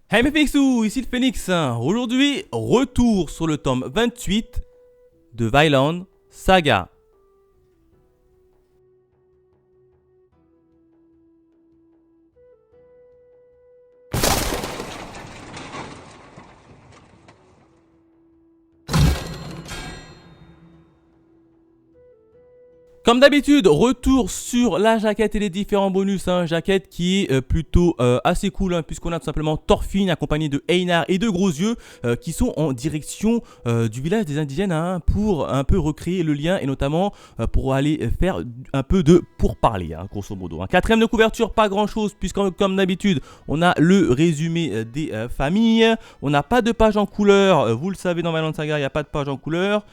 Hey mes Pixous, ici le Phoenix. Aujourd'hui, retour sur le tome 28 de Vinland Saga. Comme d'habitude, retour sur la jaquette et les différents bonus. Jaquette qui est plutôt assez cool, puisqu'on a tout simplement Thorfinn accompagné de Einar et de Gros Yeux qui sont en direction du village des indigènes pour un peu recréer le lien et notamment pour aller faire un peu de pourparler, grosso modo. Quatrième de couverture, pas grand chose, puisque comme d'habitude, on a le résumé des familles. On n'a pas de page en couleur, vous le savez, dans Vinland Saga, il n'y a pas de page en couleur.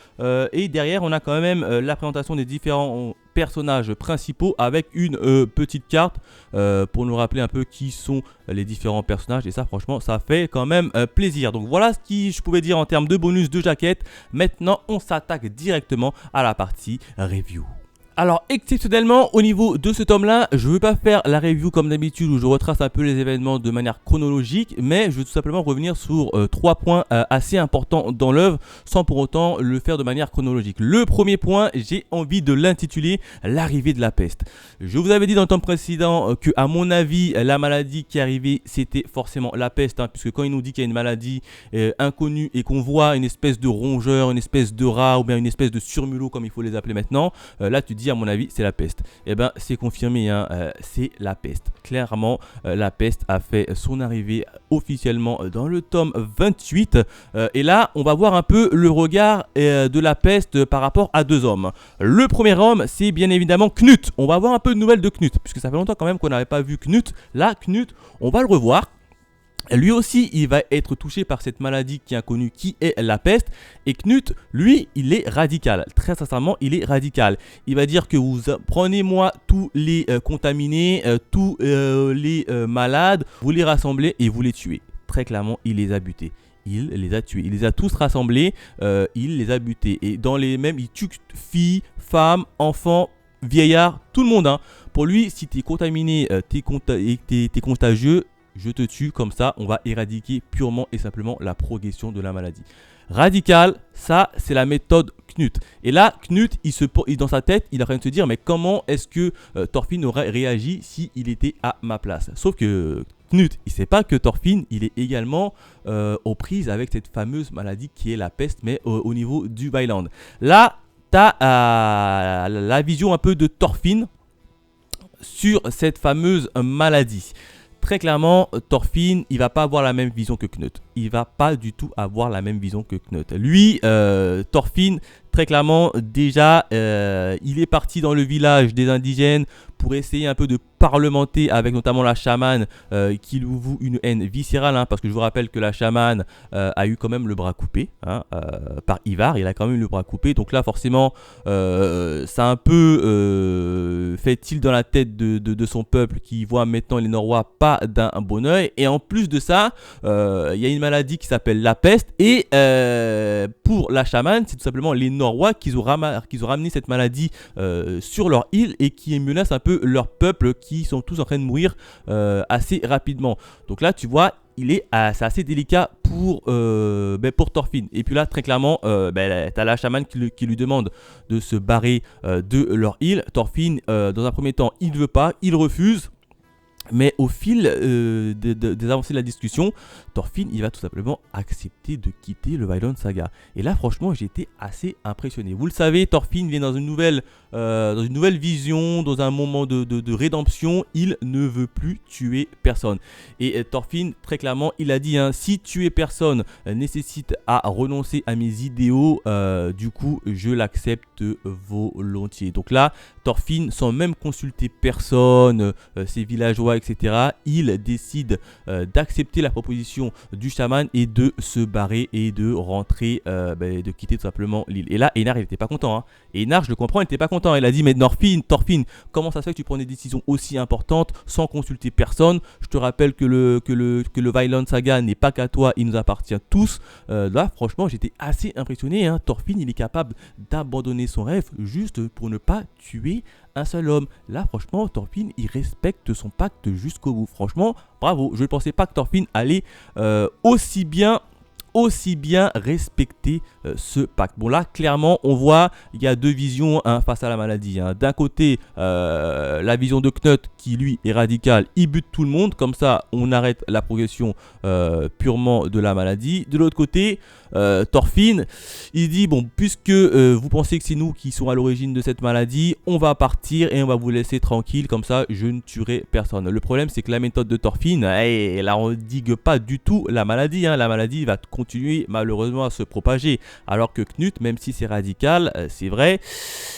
Et derrière, on a quand même la présentation des différents personnages principaux avec une petite carte pour nous rappeler un peu qui sont les différents personnages, et ça franchement ça fait quand même plaisir. Donc voilà ce que je pouvais dire en termes de bonus de jaquette. Maintenant on s'attaque directement à la partie review. Alors exceptionnellement au niveau de ce tome là, je ne veux pas faire la review comme d'habitude où je retrace un peu les événements de manière chronologique, mais je veux tout simplement revenir sur 3 points assez importants dans l'œuvre sans pour autant le faire de manière chronologique. Le premier point, j'ai envie de l'intituler l'arrivée de la peste. Je vous avais dit dans le tome précédent que à mon avis la maladie qui arrivait c'était forcément la peste, puisque quand il nous dit qu'il y a une maladie inconnue et qu'on voit une espèce de rongeur, une espèce de rat ou bien une espèce de surmulot comme il faut les appeler maintenant, là tu dis à mon avis c'est la peste. Et ben c'est confirmé, c'est la peste. Clairement la peste a fait son arrivée officiellement dans le tome 28 et là on va voir un peu le regard de la peste par rapport à deux hommes. Le premier homme c'est bien évidemment Knut. On va avoir un peu de nouvelles de Knut puisque ça fait longtemps quand même qu'on n'avait pas vu Knut. Là Knut on va le revoir. Lui aussi, il va être touché par cette maladie qui est inconnue, qui est la peste. Et Knut, lui, il est radical. Très sincèrement, il est radical. Il va dire que vous prenez-moi tous les contaminés, tous les malades, vous les rassemblez et vous les tuez. Très clairement, il les a butés. Il les a tués. Il les a tous rassemblés, il les a butés. Et dans les mêmes, il tue filles, femmes, enfants, vieillards, tout le monde. Pour lui, si tu es contaminé et t'es contagieux, je te tue, comme ça on va éradiquer purement et simplement la progression de la maladie. Radical, ça c'est la méthode Knut. Et là Knut, dans sa tête, il est en train de se dire mais comment est-ce que Thorfinn aurait réagi s'il était à ma place. Sauf que Knut, il ne sait pas que Thorfinn, il est également aux prises avec cette fameuse maladie qui est la peste, mais au niveau du Vinland. Là, tu as la vision un peu de Thorfinn sur cette fameuse maladie. Très clairement, Thorfinn, il va pas avoir la même vision que Knut. Il va pas du tout avoir la même vision que Knut. Lui, Thorfinn, très clairement, déjà, il est parti dans le village des indigènes pour essayer un peu de parlementer avec notamment la chamane qui lui voue une haine viscérale, parce que je vous rappelle que la chamane a eu quand même le bras coupé par Ivar. Il a quand même eu le bras coupé, donc là forcément ça a un peu fait tilt dans la tête de son peuple qui voit maintenant les Norrois pas d'un bon oeil. Et en plus de ça, il y a une maladie qui s'appelle la peste, et pour la chamane c'est tout simplement les Norrois qui ont ramené cette maladie sur leur île et qui menacent un peu leur peuple qui sont tous en train de mourir assez rapidement. Donc là tu vois, c'est assez délicat pour Thorfinn. Et puis là très clairement t'as la chamane qui lui demande de se barrer de leur île. Thorfinn dans un premier temps il ne veut pas, il refuse. Mais au fil des avancées de la discussion, Thorfinn il va tout simplement accepter de quitter le Vinland Saga. Et là franchement j'ai été assez impressionné. Vous le savez, Thorfinn vient dans une nouvelle vision, dans un moment de rédemption. Il ne veut plus tuer personne. Et Thorfinn très clairement il a dit si tuer personne nécessite à renoncer à mes idéaux, du coup je l'accepte volontiers. Donc là Thorfinn, sans même consulter personne, ses villageois, etc., il décide d'accepter la proposition du chaman et de se barrer et de rentrer, de quitter tout simplement l'île. Et là, Einar, il n'était pas content. Einar, je le comprends, il n'était pas content. Il a dit, mais Thorfinn, comment ça se fait que tu prends des décisions aussi importantes sans consulter personne? Je te rappelle que le Vinland Saga n'est pas qu'à toi, il nous appartient tous. Là, franchement, j'étais assez impressionné. Thorfinn, il est capable d'abandonner son rêve juste pour ne pas tuer un seul homme. Là, franchement, Thorfinn, il respecte son pacte jusqu'au bout. Franchement, bravo. Je ne pensais pas que Thorfinn allait aussi bien respecter ce pacte. Bon là clairement on voit il y a deux visions face à la maladie. D'un côté la vision de Knut qui lui est radicale, il bute tout le monde, comme ça on arrête la progression purement de la maladie. De l'autre côté Thorfinn il dit bon, puisque vous pensez que c'est nous qui sommes à l'origine de cette maladie, on va partir et on va vous laisser tranquille, comme ça je ne tuerai personne. Le problème c'est que la méthode de Thorfinn, elle n'endigue pas du tout la maladie. La maladie va continuer malheureusement à se propager, alors que Knut, même si c'est radical, c'est vrai,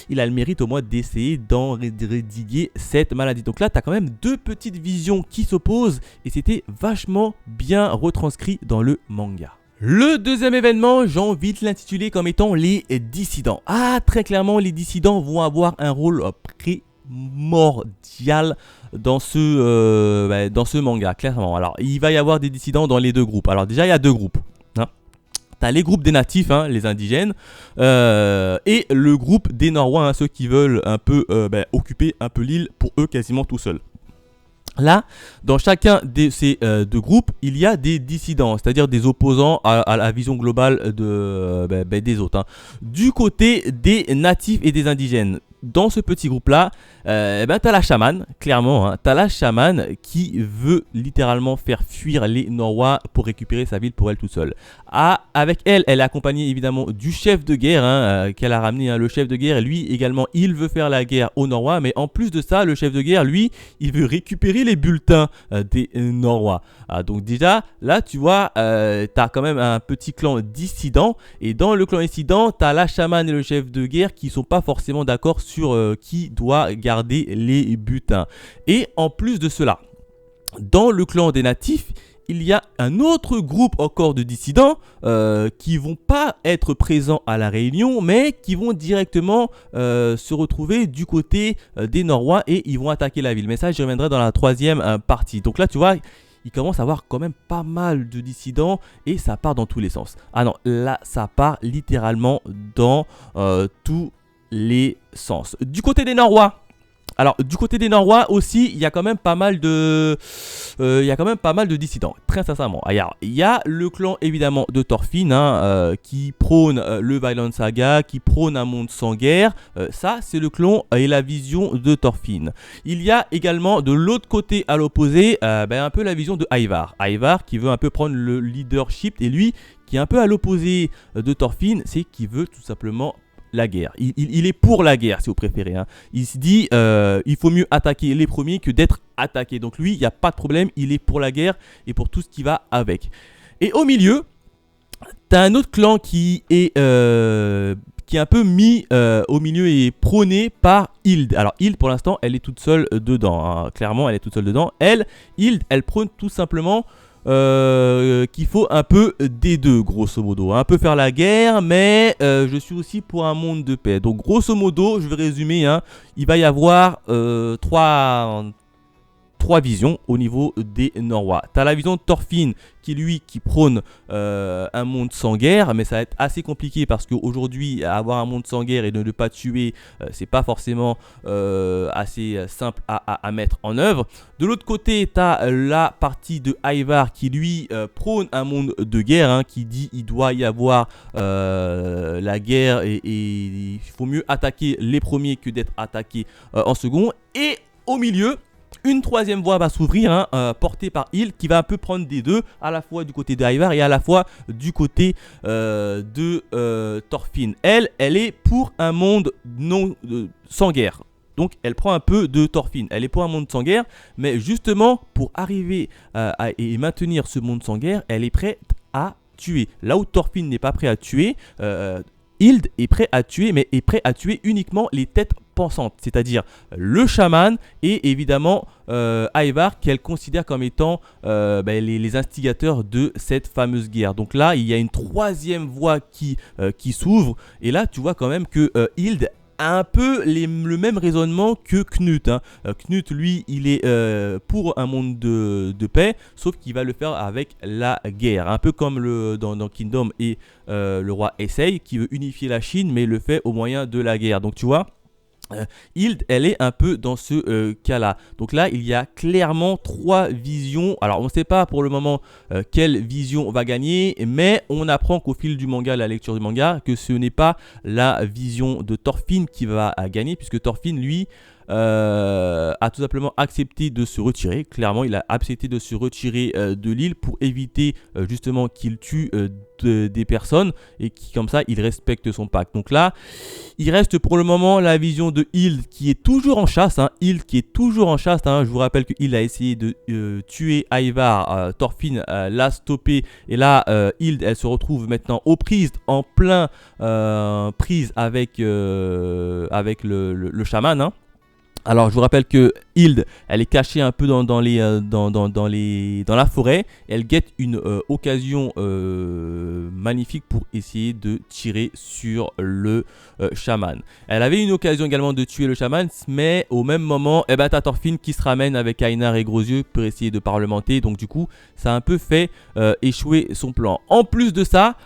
il a le mérite au moins d'essayer d'endiguer cette maladie. Donc là tu as quand même deux petites visions qui s'opposent et c'était vachement bien retranscrit dans le manga. Le deuxième événement, j'ai envie de l'intituler comme étant les dissidents. Très clairement, les dissidents vont avoir un rôle primordial dans ce manga, clairement. Alors, il va y avoir des dissidents dans les deux groupes. Alors déjà, il y a deux groupes. T'as les groupes des natifs, les indigènes, et le groupe des Norrois, ceux qui veulent un peu occuper un peu l'île pour eux quasiment tout seuls. Là, dans chacun de ces deux groupes, il y a des dissidents, c'est-à-dire des opposants à la vision globale des autres. Du côté des natifs et des indigènes, dans ce petit groupe-là, t'as la chamane, clairement. T'as la chamane qui veut littéralement faire fuir les Norrois pour récupérer sa ville pour elle toute seule. Avec elle, elle est accompagnée évidemment du chef de guerre qu'elle a ramené. Le chef de guerre, lui également, il veut faire la guerre aux Norrois. Mais en plus de ça, le chef de guerre, lui, il veut récupérer les bulletins des Norrois. Donc déjà, là, tu vois, t'as quand même un petit clan dissident. Et dans le clan dissident, t'as la chamane et le chef de guerre qui sont pas forcément d'accord sur qui doit garder les butins. Et en plus de cela, dans le clan des natifs, il y a un autre groupe encore de dissidents qui vont pas être présents à la réunion, mais qui vont directement se retrouver du côté des Norrois et ils vont attaquer la ville. Mais ça, j'y reviendrai dans la troisième partie. Donc là, tu vois, il commence à avoir quand même pas mal de dissidents et ça part dans tous les sens. Non, là, ça part littéralement dans tous les sens. Du côté des Norrois, alors du côté des Norrois aussi, il y a quand même pas mal de dissidents, très sincèrement. Il y a le clan évidemment de Thorfinn qui prône le Vinland Saga, qui prône un monde sans guerre. Ça c'est le clan et la vision de Thorfinn. Il y a également de l'autre côté à l'opposé un peu la vision de Ivar. Ivar qui veut un peu prendre le leadership et lui qui est un peu à l'opposé de Thorfinn, c'est qu'il veut tout simplement la guerre. Il est pour la guerre si vous préférez. Il se dit il faut mieux attaquer les premiers que d'être attaqué. Donc lui il n'y a pas de problème, il est pour la guerre et pour tout ce qui va avec. Et au milieu, tu as un autre clan qui est un peu mis au milieu et prôné par Hild. Alors Hild pour l'instant elle est toute seule dedans. Clairement elle est toute seule dedans. Hild elle prône tout simplement qu'il faut un peu des deux grosso modo, un peu faire la guerre mais je suis aussi pour un monde de paix. Donc grosso modo je vais résumer, il va y avoir trois visions au niveau des Norrois. Tu as la vision de Thorfinn qui prône un monde sans guerre, mais ça va être assez compliqué parce qu'aujourd'hui avoir un monde sans guerre et de ne pas tuer, c'est pas forcément assez simple à mettre en œuvre. De l'autre côté, tu as la partie de Ivar qui lui prône un monde de guerre, qui dit il doit y avoir la guerre et il faut mieux attaquer les premiers que d'être attaqué en second. Et au milieu, une troisième voie va s'ouvrir, portée par Hild, qui va un peu prendre des deux, à la fois du côté de Ivar et à la fois du côté de Thorfinn. Elle est pour un monde sans guerre. Donc elle prend un peu de Thorfinn. Elle est pour un monde sans guerre, mais justement pour arriver et maintenir ce monde sans guerre, elle est prête à tuer. Là où Thorfinn n'est pas prêt à tuer, Hild est prêt à tuer, mais est prêt à tuer uniquement les têtes pensantes, c'est-à-dire le chaman et évidemment Ivar qu'elle considère comme étant les instigateurs de cette fameuse guerre. Donc là, il y a une troisième voie qui s'ouvre et là, tu vois quand même que Hild a un peu le même raisonnement que Knut. Knut, lui, il est pour un monde de paix, sauf qu'il va le faire avec la guerre. Un peu comme dans Kingdom et le roi Essay, qui veut unifier la Chine, mais le fait au moyen de la guerre. Donc tu vois, Hild, elle est un peu dans ce cas-là. Donc là, il y a clairement 3 visions. Alors, on ne sait pas pour le moment quelle vision va gagner, mais on apprend qu'au fil du manga, la lecture du manga, que ce n'est pas la vision de Thorfinn qui va gagner, puisque Thorfinn, lui, a tout simplement accepté de se retirer. Clairement, il a accepté de se retirer de l'île pour éviter justement qu'il tue des personnes et qui, comme ça, il respecte son pacte. Donc là, il reste pour le moment la vision de Hild qui est toujours en chasse. Hild qui est toujours en chasse. Je vous rappelle que Hild a essayé de tuer Ivar. Thorfinn l'a stoppé. Et là, Hild, elle se retrouve maintenant aux prises, en plein prise avec le chaman. Alors, je vous rappelle que Hild, elle est cachée un peu dans la forêt. Elle guette une occasion magnifique pour essayer de tirer sur le chaman. Elle avait une occasion également de tuer le chaman, mais au même moment, t'as Thorfinn qui se ramène avec Einar et Grosyeux pour essayer de parlementer. Donc, du coup, ça a un peu fait échouer son plan. En plus de ça,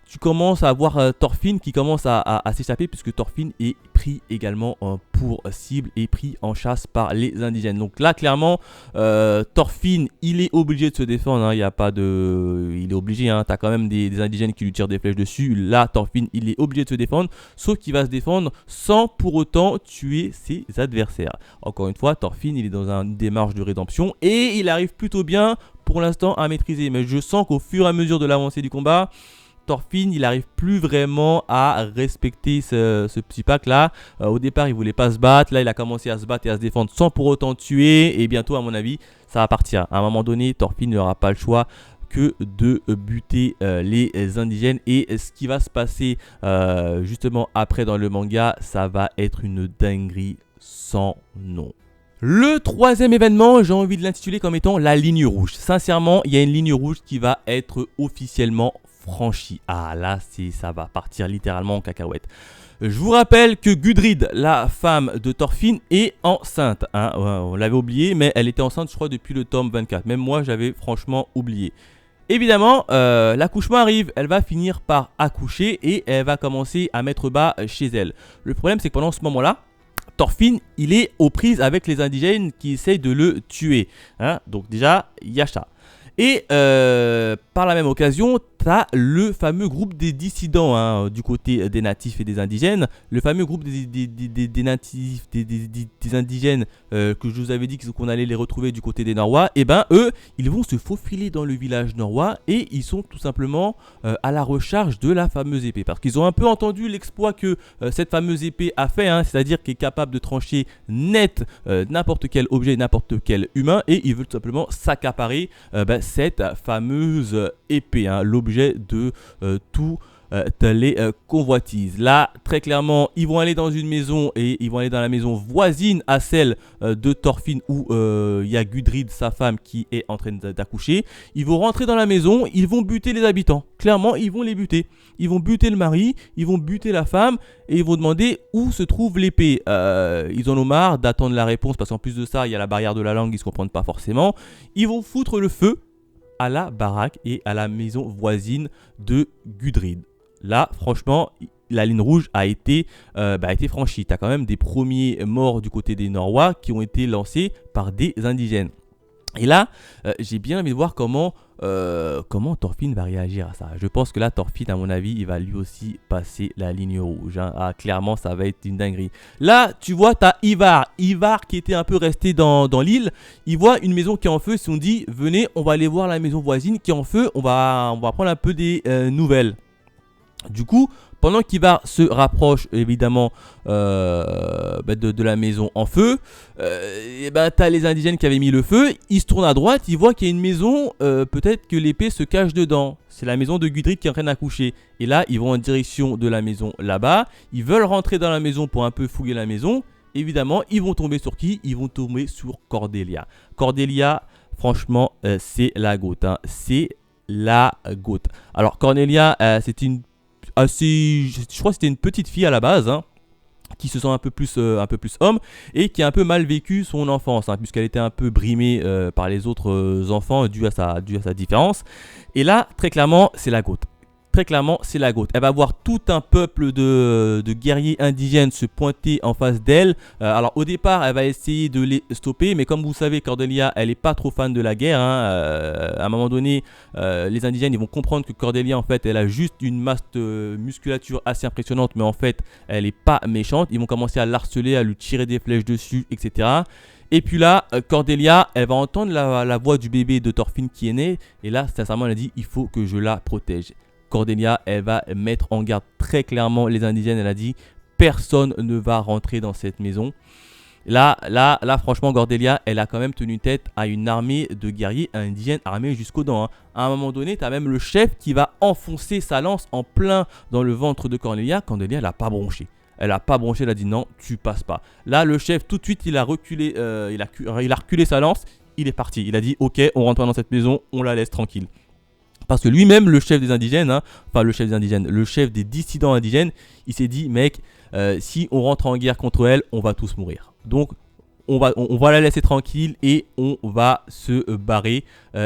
tu commences à voir Thorfinn qui commence à s'échapper, puisque Thorfinn est pris également pour cible et pris en chasse par les indigènes. Donc là, clairement, Thorfinn, il est obligé de se défendre. Il y a pas de, il est obligé. T'as quand même des indigènes qui lui tirent des flèches dessus. Là, Thorfinn, il est obligé de se défendre, sauf qu'il va se défendre sans pour autant tuer ses adversaires. Encore une fois, Thorfinn, il est dans une démarche de rédemption et il arrive plutôt bien pour l'instant à maîtriser. Mais je sens qu'au fur et à mesure de l'avancée du combat, Thorfinn, il n'arrive plus vraiment à respecter ce petit pack là. Au départ, il voulait pas se battre. Là, il a commencé à se battre et à se défendre sans pour autant tuer. Et bientôt, à mon avis, ça va partir. À un moment donné, Thorfinn n'aura pas le choix que de buter les indigènes. Et ce qui va se passer justement après dans le manga, ça va être une dinguerie sans nom. Le troisième événement, j'ai envie de l'intituler comme étant la ligne rouge. Sincèrement, il y a une ligne rouge qui va être officiellement franchie. Ah là, ça va partir littéralement en cacahuète. Je vous rappelle que Gudrid, la femme de Thorfinn, est enceinte. On l'avait oublié, mais elle était enceinte, je crois, depuis le tome 24. Même moi, j'avais franchement oublié. Évidemment, l'accouchement arrive. Elle va finir par accoucher et elle va commencer à mettre bas chez elle. Le problème, c'est que pendant ce moment-là, Thorfinn, il est aux prises avec les indigènes qui essayent de le tuer. Donc déjà, il y a ça. Et par la même occasion, tu as le fameux groupe des dissidents du côté des natifs et des indigènes. Le fameux groupe des natifs, des indigènes que je vous avais dit qu'on allait les retrouver du côté des Norrois. Et ben eux, ils vont se faufiler dans le village norrois et ils sont tout simplement à la recherche de la fameuse épée. Parce qu'ils ont un peu entendu l'exploit que cette fameuse épée a fait, c'est-à-dire qu'elle est capable de trancher net n'importe quel objet, n'importe quel humain. Et ils veulent tout simplement s'accaparer cette fameuse épée, l'objet de tout les convoitises. Là, très clairement, ils vont aller dans une maison et ils vont aller dans la maison voisine à celle de Thorfinn où il y a Gudrid, sa femme, qui est en train d'accoucher. Ils vont rentrer dans la maison, ils vont buter les habitants. Clairement, ils vont les buter. Ils vont buter le mari, ils vont buter la femme et ils vont demander où se trouve l'épée. Ils en ont marre d'attendre la réponse parce qu'en plus de ça, il y a la barrière de la langue, ils ne se comprennent pas forcément. Ils vont foutre le feu à la baraque et à la maison voisine de Gudrid. Là, franchement, la ligne rouge a été franchie. Tu as quand même des premiers morts du côté des Norrois qui ont été lancés par des indigènes. Et là, j'ai bien envie de voir comment Thorfinn va réagir à ça. Je pense que là, Thorfinn, à mon avis, il va lui aussi passer la ligne rouge. Clairement, ça va être une dinguerie. Là, tu vois, tu as Ivar. Ivar qui était un peu resté dans l'île. Il voit une maison qui est en feu. Ils se sont dit, venez, on va aller voir la maison voisine qui est en feu. On va prendre un peu des nouvelles. Du coup, pendant qu'Ivar se rapproche évidemment de la maison en feu, t'as les indigènes qui avaient mis le feu. Ils se tournent à droite, ils voient qu'il y a une maison, peut-être que l'épée se cache dedans. C'est la maison de Gudrid qui est en train d'accoucher. Et là, ils vont en direction de la maison là-bas. Ils veulent rentrer dans la maison pour un peu fouiller la maison. Évidemment, ils vont tomber sur qui? Ils vont tomber sur Cordelia. Cordelia, franchement, c'est la goat. C'est la goat. Alors, Cordelia, c'était une je crois que c'était une petite fille à la base, qui se sent un peu plus homme et qui a un peu mal vécu son enfance, puisqu'elle était un peu brimée par les autres enfants dû à sa différence. Et là, très clairement, c'est la goat. très clairement, c'est la GOAT. Elle va voir tout un peuple de guerriers indigènes se pointer en face d'elle. Alors au départ, elle va essayer de les stopper, mais comme vous savez, Cordelia, elle n'est pas trop fan de la guerre. À un moment donné, les indigènes ils vont comprendre que Cordelia, en fait, elle a juste une masse de musculature assez impressionnante, mais en fait, elle n'est pas méchante. Ils vont commencer à l'harceler, à lui tirer des flèches dessus, etc. Et puis là, Cordelia, elle va entendre la voix du bébé de Thorfinn qui est né. Et là, sincèrement, elle a dit, il faut que je la protège. Cordelia, elle va mettre en garde très clairement les indigènes. Elle a dit, personne ne va rentrer dans cette maison. Là, franchement, Cordelia, elle a quand même tenu tête à une armée de guerriers indigènes armés jusqu'aux dents. À un moment donné, tu as même le chef qui va enfoncer sa lance en plein dans le ventre de Cordelia. Cordelia, elle n'a pas bronché. Elle n'a pas bronché, elle a dit non, tu passes pas. Là, le chef, tout de suite, il a reculé, il a reculé sa lance. Il est parti. Il a dit, ok, on rentre pas dans cette maison, on la laisse tranquille. Parce que lui-même, le chef des indigènes, enfin le chef des dissidents indigènes, il s'est dit, mec, si on rentre en guerre contre elle, on va tous mourir. Donc, on va la laisser tranquille et on va se barrer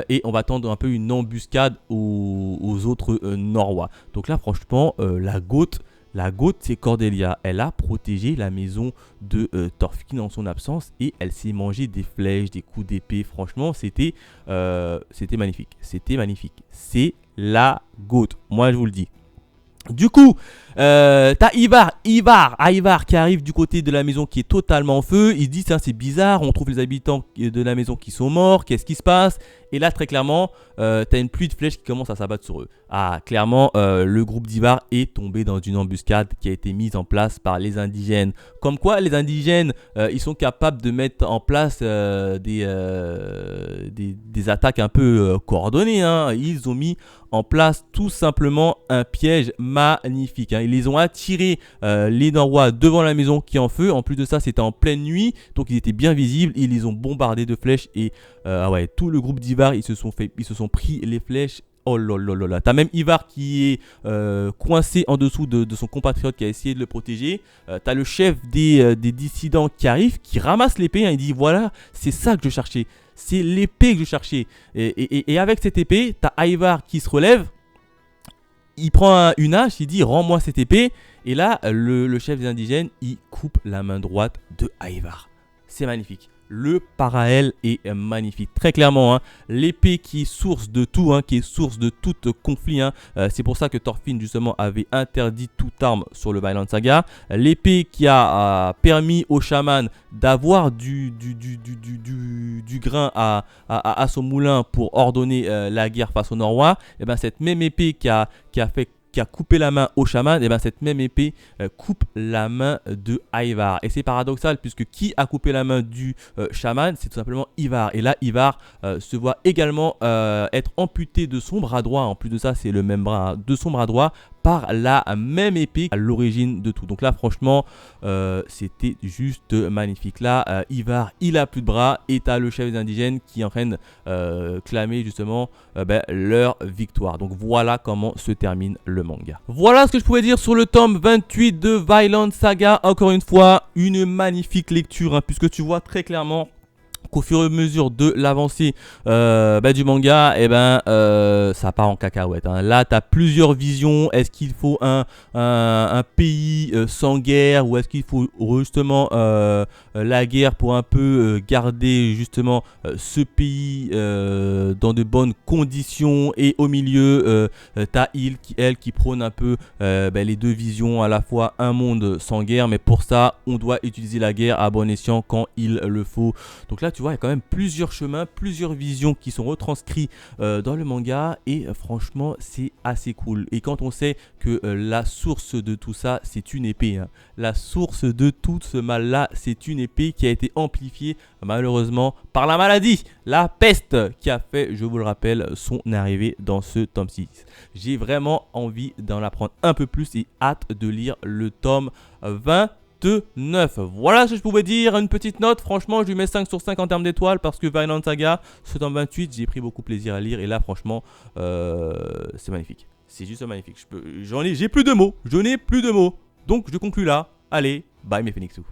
et on va tendre un peu une embuscade aux autres Norrois. Donc là, franchement, la GOAT, c'est Cordelia. Elle a protégé la maison de Thorfinn en son absence et elle s'est mangé des flèches, des coups d'épée. Franchement, c'était magnifique. C'était magnifique. C'est la GOAT. Moi, je vous le dis. Du coup, t'as Ivar qui arrive du côté de la maison qui est totalement en feu. Il dit, c'est bizarre, on trouve les habitants de la maison qui sont morts, qu'est-ce qui se passe? Et là, très clairement, t'as une pluie de flèches qui commence à s'abattre sur eux. Ah, clairement, le groupe d'Ivar est tombé dans une embuscade qui a été mise en place par les indigènes. Comme quoi, les indigènes, ils sont capables de mettre en place des attaques un peu coordonnées. Ils ont mis en place tout simplement un piège magnifique. Ils les ont attirés, les Norrois, devant la maison qui est en feu. En plus de ça, c'était en pleine nuit, donc ils étaient bien visibles. Ils les ont bombardés de flèches et tout le groupe d'Ivar, ils se sont pris les flèches. Oh là là là là. T'as même Ivar qui est coincé en dessous de son compatriote qui a essayé de le protéger. T'as le chef des dissidents qui arrive, qui ramasse l'épée. Il dit voilà, c'est ça que je cherchais. C'est l'épée que je cherchais. Et avec cette épée, t'as Ivar qui se relève. Il prend une hache, il dit rends-moi cette épée. Et là, le chef des indigènes, il coupe la main droite de Ivar. C'est magnifique. Le Paraël est magnifique. Très clairement, l'épée qui est source de tout, qui est source de tout conflit. C'est pour ça que Thorfinn, justement, avait interdit toute arme sur le Vinland Saga. L'épée qui a permis aux chamans d'avoir du grain à son moulin pour ordonner la guerre face aux Norrois. Et ben, cette même épée qui a coupé la main au chaman, et bien cette même épée coupe la main de Ivar. Et c'est paradoxal puisque qui a coupé la main du chaman, c'est tout simplement Ivar. Et là, Ivar se voit également être amputé de son bras droit. En plus de ça, c'est le même bras de son bras droit par la même épée à l'origine de tout. Donc là, franchement, c'était juste magnifique. Là, Ivar, il a plus de bras et t'as le chef des indigènes qui est en train de clamer justement leur victoire. Donc voilà comment se termine le manga. Voilà ce que je pouvais dire sur le tome 28 de Vinland Saga. Encore une fois, une magnifique lecture, puisque tu vois très clairement qu'au fur et à mesure de l'avancée du manga, ça part en cacahuète. Là, tu as plusieurs visions. Est-ce qu'il faut un pays sans guerre ou est-ce qu'il faut justement la guerre pour un peu garder justement ce pays dans de bonnes conditions? Et au milieu, tu as elle qui prône un peu les deux visions, à la fois un monde sans guerre, mais pour ça, on doit utiliser la guerre à bon escient quand il le faut. Donc là, tu vois, il y a quand même plusieurs chemins, plusieurs visions qui sont retranscrits dans le manga et franchement, c'est assez cool. Et quand on sait que la source de tout ça, c'est une épée. La source de tout ce mal-là, c'est une épée qui a été amplifiée malheureusement par la maladie, la peste, qui a fait, je vous le rappelle, son arrivée dans ce tome 6. J'ai vraiment envie d'en apprendre un peu plus et hâte de lire le tome 20. 9. Voilà ce que je pouvais dire. Une petite note, franchement je lui mets 5 sur 5 en termes d'étoiles parce que Vinland Saga, ce tome 28, j'ai pris beaucoup de plaisir à lire et là franchement c'est magnifique. C'est juste magnifique. J'ai plus de mots. Je n'ai plus de mots. Donc je conclue là. Allez, bye mes Phoenixous.